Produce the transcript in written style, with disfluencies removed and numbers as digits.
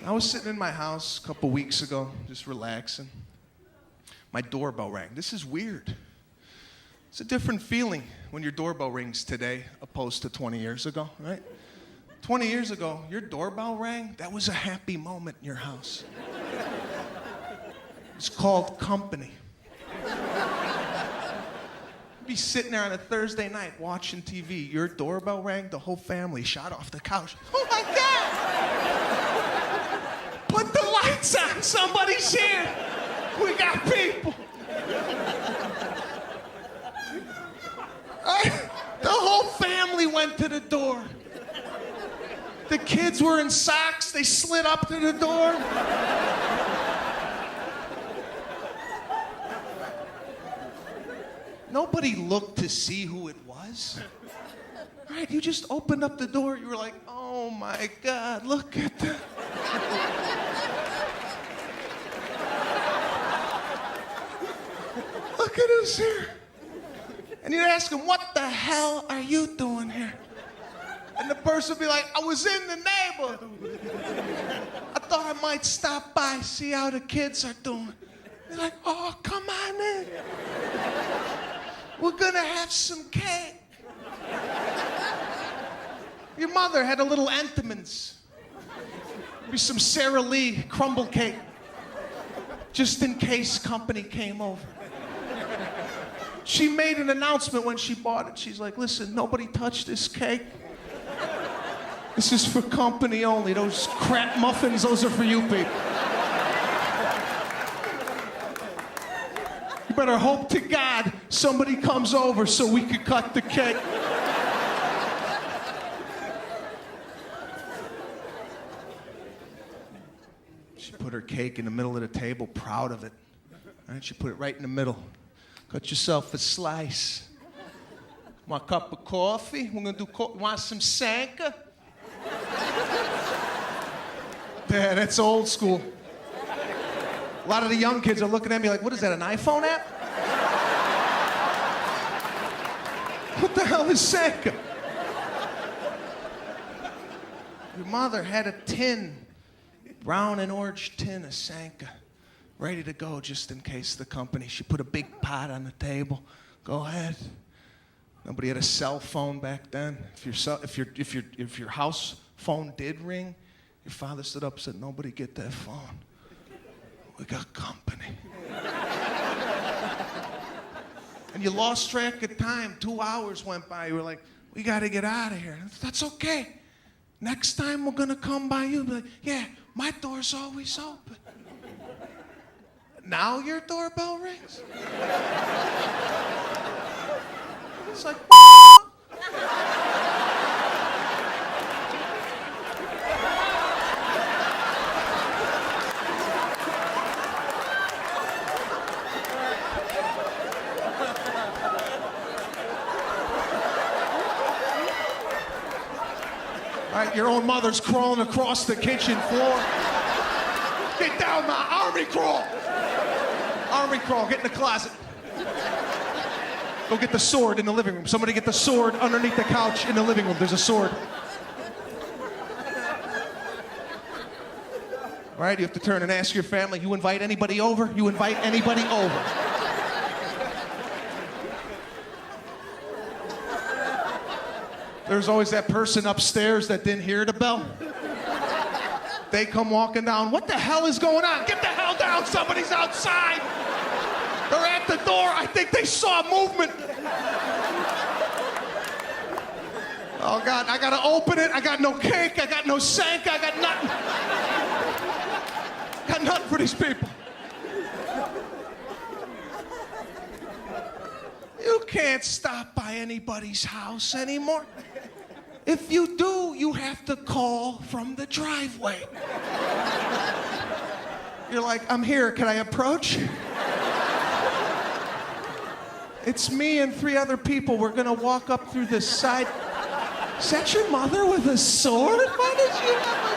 I was sitting in my house a couple weeks ago, just relaxing. My doorbell rang. This is weird. It's a different feeling when your doorbell rings today opposed to 20 years ago, right? 20 years ago, your doorbell rang, that was a happy moment in your house. It's called company. You'd be sitting there on a Thursday night watching TV. Your doorbell rang, the whole family shot off the couch. Oh my God! Put the lights on, somebody's here. We got people. The whole family went to the door. The kids were in socks, they slid up to the door. Nobody looked to see who it was. Right? You just opened up the door, you were like, oh my God, look at that. Look at us here. And you'd ask him, what the hell are you doing here? And the person would be like, I was in the neighborhood. I thought I might stop by, see how the kids are doing. They're like, oh, come on in. We're gonna have some cake. Your mother had a little Entenmann's. Maybe some Sara Lee crumble cake. Just in case company came over. She made an announcement when she bought it. She's like, listen, nobody touch this cake. This is for company only. Those crap muffins, those are for you people. You better hope to God somebody comes over so we could cut the cake. She put her cake in the middle of the table, proud of it. Right? She put it right in the middle. Cut yourself a slice. Want a cup of coffee? We're gonna do want some Sanka? Yeah, that's old school. A lot of the young kids are looking at me like, what is that, an iPhone app? What the hell is Sanka? Your mother had a tin, brown and orange tin of Sanka, ready to go just in case the company. She put a big pot on the table. Go ahead. Nobody had a cell phone back then. If your house phone did ring, your father stood up and said, nobody get that phone. We got company. And you lost track of time. 2 hours went by. You were like, we got to get out of here. That's okay. Next time we're going to come by you. Be like, yeah, my door's always open. Now your doorbell rings? It's like, all right, your own mother's crawling across the kitchen floor. Get down, my army crawl. Army crawl, get in the closet. Go get the sword in the living room. Somebody get the sword underneath the couch in the living room. There's a sword. All right, you have to turn and ask your family, you invite anybody over? You invite anybody over? There's always that person upstairs that didn't hear the bell. They come walking down. What the hell is going on? Get the hell down. Somebody's outside. They're at the door. I think they saw movement. Oh, God, I got to open it. I got no cake. I got no Sanka. I got nothing. Got nothing for these people. You can't stop by anybody's house anymore. If you do, you have to call from the driveway. You're like, I'm here, can I approach? It's me and 3 other people. We're gonna walk up through this side. Is that your mother with a sword? Why did you have a